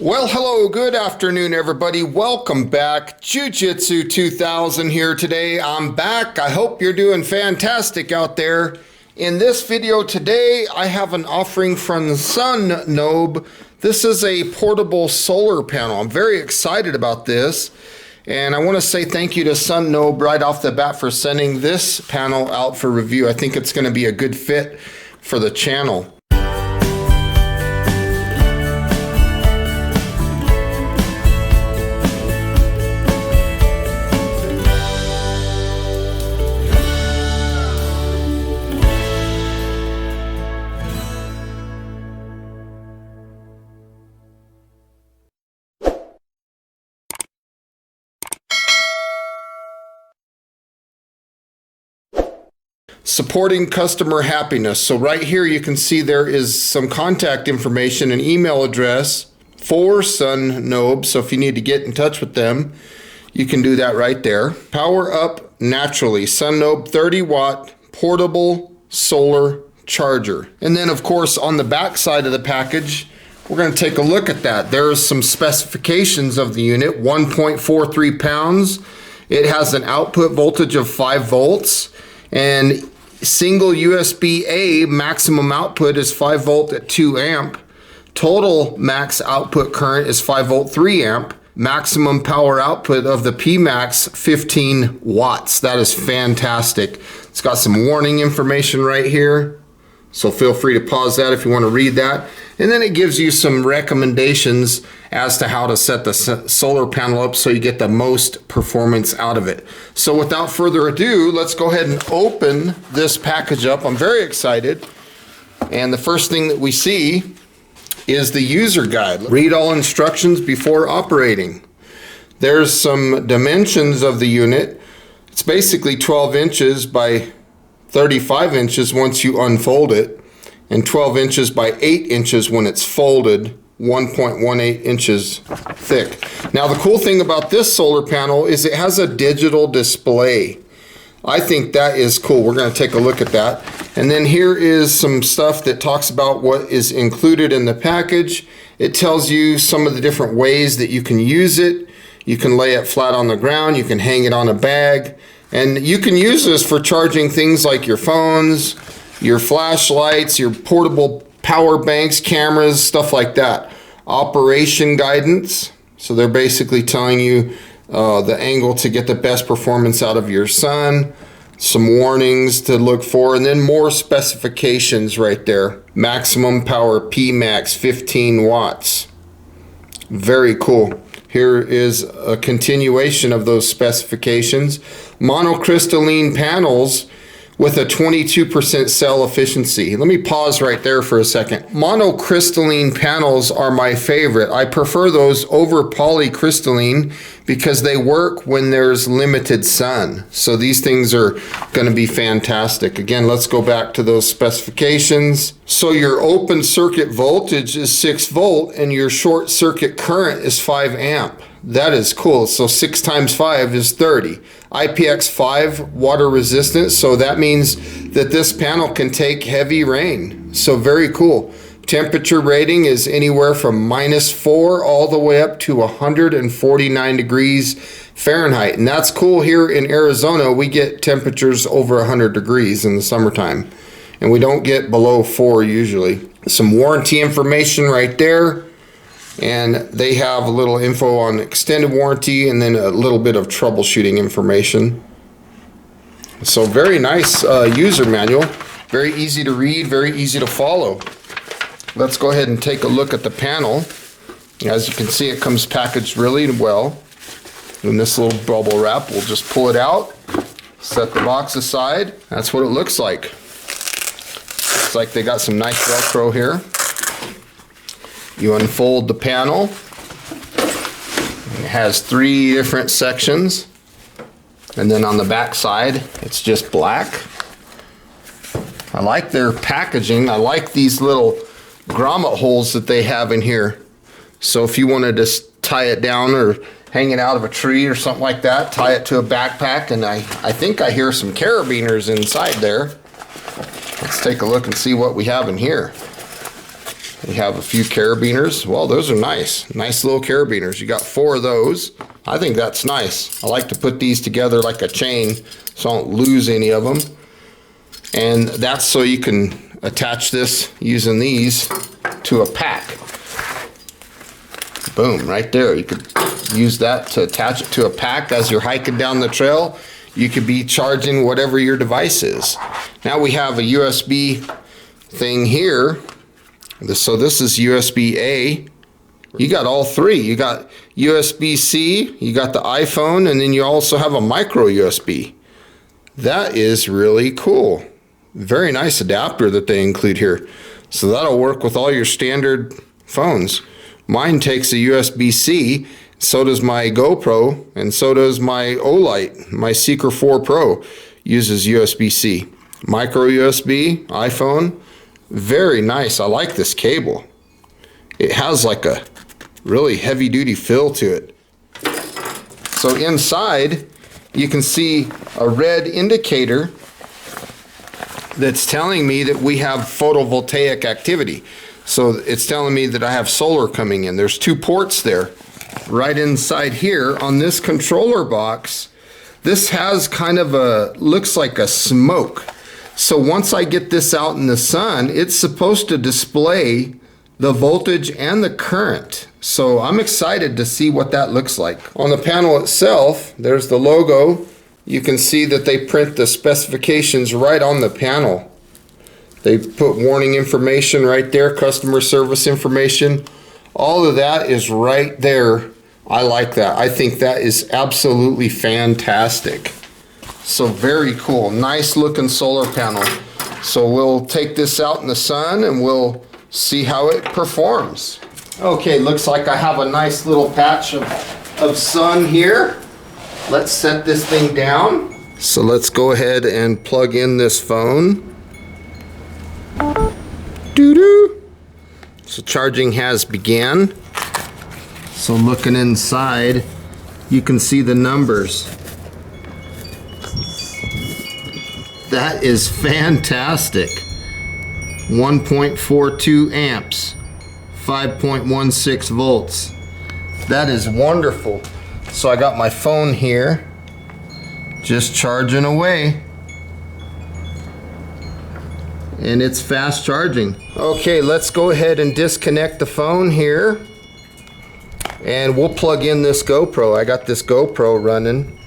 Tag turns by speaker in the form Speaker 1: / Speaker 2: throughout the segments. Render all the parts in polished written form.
Speaker 1: Well, hello, good afternoon, everybody. Welcome back. Jiu-Jitsu 2000 here today. I'm back. I hope you're doing fantastic out there. In this video today, I have an offering from SUNNOBE. This is a portable solar panel. I'm very excited about this. And I want to say thank you to SUNNOBE right off the bat for sending this panel out for review. I think it's going to be a good fit for the channel. Supporting customer happiness. So right here you can see there is some contact information, an email address for SUNNOBE. So if you need to get in touch with them, you can do that right there. Power up naturally. SUNNOBE 30-watt portable solar charger. And then of course on the back side of the package, we're going to take a look at that. There's some specifications of the unit. 1.43 pounds. It has an output voltage of 5 volts. And single USB-A maximum output is 5 volt at 2 amp. Total max output current is 5 volt 3 amp. Maximum power output of the P-Max 15 watts. That is fantastic. It's got some warning information right here. So feel free to pause that if you want to read that. And then it gives you some recommendations as to how to set the solar panel up so you get the most performance out of it. So without further ado, let's go ahead and open this package up. I'm very excited. And the first thing that we see is the user guide. Read all instructions before operating. There's some dimensions of the unit. It's basically 12 inches by 35 inches once you unfold it, and 12 inches by 8 inches when it's folded, 1.18 inches thick. Now the cool thing about this solar panel is it has a digital display. I think that is cool. We're going to take a look at that. And then here is some stuff that talks about what is included in the package. It tells you some of the different ways that you can use it. You can lay it flat on the ground, you can hang it on a bag, and you can use this for charging things like your phones, your flashlights, your portable power banks, cameras, stuff like that. Operation guidance. So they're basically telling you the angle to get the best performance out of your sun. Some warnings to look for, and then more specifications right there. Maximum power P-Max 15 watts. Very cool. Here is a continuation of those specifications. Monocrystalline panels with a 22% cell efficiency. Let me pause right there for a second. Monocrystalline panels are my favorite. I prefer those over polycrystalline because they work when there's limited sun. So these things are going to be fantastic. Again, let's go back to those specifications. So your open circuit voltage is 6 volt and your short circuit current is 5 amp. That is cool. So 6 times 5 is 30. IPX5 water resistant, so that means that this panel can take heavy rain. So very cool. Temperature rating is anywhere from -4 all the way up to 149 degrees Fahrenheit. And that's cool. Here in Arizona, we get temperatures over 100 degrees in the summertime. And we don't get below 4 usually. Some warranty information right there. And they have a little info on extended warranty and then a little bit of troubleshooting information. So very nice user manual. Very easy to read, very easy to follow. Let's go ahead and take a look at the panel. As you can see, it comes packaged really well. In this little bubble wrap, we'll just pull it out, set the box aside. That's what it looks like. Looks like they got some nice Velcro here. You unfold the panel. It has 3 different sections. And then on the back side, it's just black. I like their packaging. I like these little grommet holes that they have in here. So if you wanted to tie it down or hang it out of a tree or something like that, tie it to a backpack, and I think I hear some carabiners inside there. Let's take a look and see what we have in here. We have a few carabiners. Well, those are nice. Nice little carabiners. You got 4 of those. I think that's nice. I like to put these together like a chain so I don't lose any of them. And that's so you can attach this using these to a pack. Boom, right there. You could use that to attach it to a pack as you're hiking down the trail. You could be charging whatever your device is. Now we have a USB thing here. So this is USB-A. You got all 3. You got USB-C, you got the iPhone, and then you also have a micro USB. That is really cool. Very nice adapter that they include here. So that'll work with all your standard phones. Mine takes a USB-C, so does my GoPro, and so does my Olight. My Seeker 4 Pro uses USB-C. Micro USB, iPhone. Very nice. I like this cable. It has like a really heavy duty feel to it. So inside you can see a red indicator that's telling me that we have photovoltaic activity. So it's telling me that I have solar coming in. There's 2 ports there. Right inside here on this controller box, this has kind of a, looks like a smoke. So once I get this out in the sun, it's supposed to display the voltage and the current. So I'm excited to see what that looks like. On the panel itself, there's the logo. You can see that they print the specifications right on the panel. They put warning information right there, customer service information. All of that is right there. I like that. I think that is absolutely fantastic. So very cool. Nice looking solar panel. So we'll take this out in the sun and we'll see how it performs. Okay, looks like I have a nice little patch of sun here. Let's set this thing down. So let's go ahead and plug in this phone. Doo-doo. So charging has began. So looking inside, you can see the numbers. That is fantastic. 1.42 amps, 5.16 volts. That is wonderful. So I got my phone here, just charging away. And it's fast charging. Okay, let's go ahead and disconnect the phone here. And we'll plug in this GoPro. I got this GoPro running.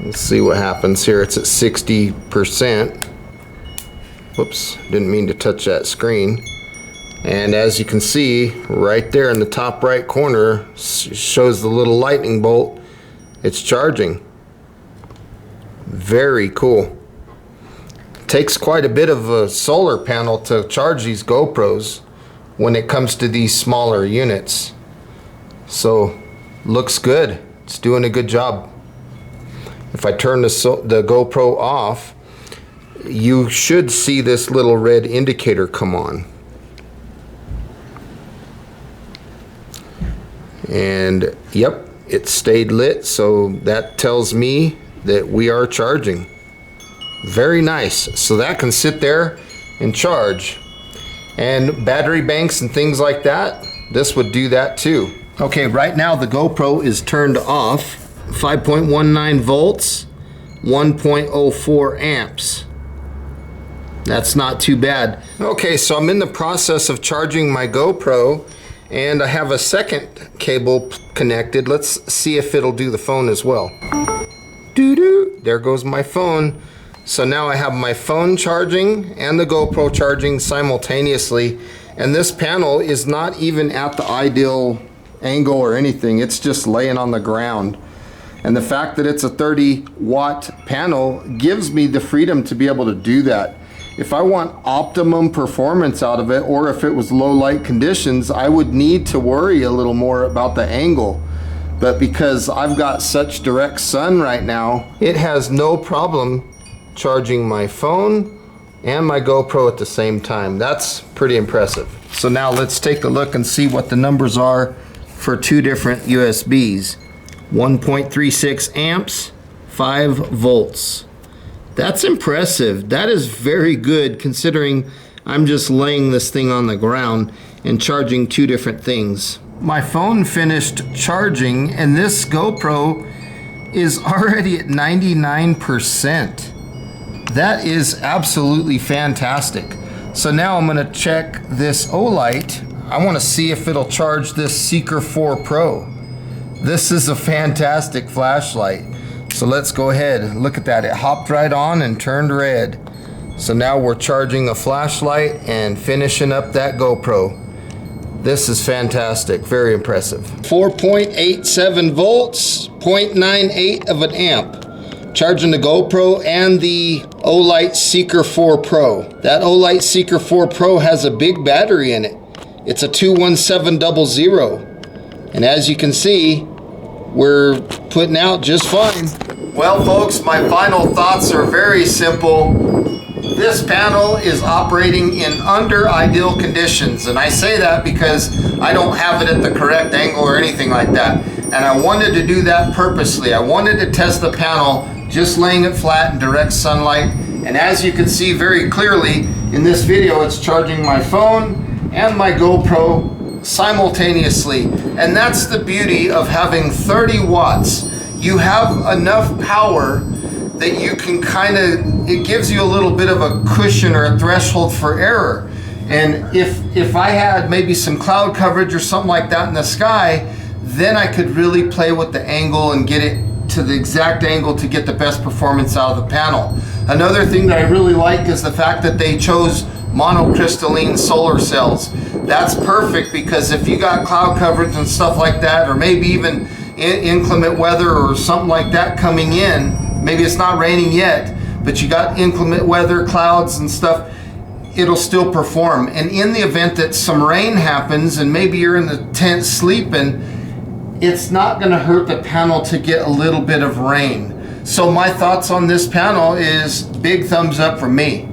Speaker 1: Let's see what happens here. It's at 60%. Whoops, didn't mean to touch that screen. And as you can see, right there in the top right corner shows the little lightning bolt. It's charging. Very cool. Takes quite a bit of a solar panel to charge these GoPros when it comes to these smaller units. So, looks good. It's doing a good job. If I turn the GoPro off, you should see this little red indicator come on. And yep, it stayed lit, so that tells me that we are charging. Very nice. So that can sit there and charge. And battery banks and things like that, this would do that too. Okay, right now the GoPro is turned off. 5.19 volts, 1.04 amps. That's not too bad. Okay, so I'm in the process of charging my GoPro, and I have a second cable connected. Let's see if it'll do the phone as well. Doo-doo, there goes my phone. So now I have my phone charging and the GoPro charging simultaneously, and this panel is not even at the ideal angle or anything. It's just laying on the ground. And the fact that it's a 30-watt panel gives me the freedom to be able to do that. If I want optimum performance out of it, or if it was low light conditions, I would need to worry a little more about the angle. But because I've got such direct sun right now, it has no problem charging my phone and my GoPro at the same time. That's pretty impressive. So now let's take a look and see what the numbers are for 2 different USBs. 1.36 amps, 5 volts. That's impressive. That is very good considering I'm just laying this thing on the ground and charging two different things. My phone finished charging and this GoPro is already at 99%. That is absolutely fantastic. So now I'm gonna check this Olight. I wanna see if it'll charge this Seeker 4 Pro. This is a fantastic flashlight. So let's go ahead, look at that. It hopped right on and turned red. So now we're charging a flashlight and finishing up that GoPro. This is fantastic, very impressive. 4.87 volts, 0.98 of an amp. Charging the GoPro and the Olight Seeker 4 Pro. That Olight Seeker 4 Pro has a big battery in it. It's a 21700. And as you can see, we're putting out just fine. Well folks, my final thoughts are very simple. This panel is operating in under ideal conditions, and I say that because I don't have it at the correct angle or anything like that. And I wanted to do that purposely. I wanted to test the panel just laying it flat in direct sunlight. And as you can see very clearly in this video, it's charging my phone and my GoPro simultaneously. And that's the beauty of having 30 watts. You have enough power that you can it gives you a little bit of a cushion or a threshold for error. And if I had maybe some cloud coverage or something like that in the sky, then I could really play with the angle and get it to the exact angle to get the best performance out of the panel. Another thing that I really like is the fact that they chose monocrystalline solar cells. That's perfect because if you got cloud coverage and stuff like that, or maybe even inclement weather or something like that coming in, maybe it's not raining yet, but you got inclement weather, clouds and stuff, it'll still perform. And in the event that some rain happens and maybe you're in the tent sleeping, it's not gonna hurt the panel to get a little bit of rain. So my thoughts on this panel is big thumbs up from me.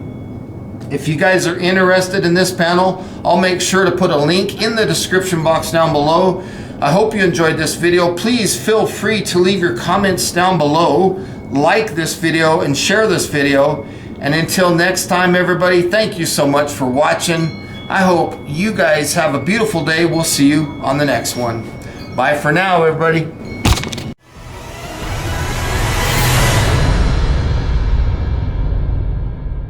Speaker 1: If you guys are interested in this panel, I'll make sure to put a link in the description box down below. I hope you enjoyed this video. Please feel free to leave your comments down below, like this video and share this video. And until next time, everybody, thank you so much for watching. I hope you guys have a beautiful day. We'll see you on the next one. Bye for now, everybody.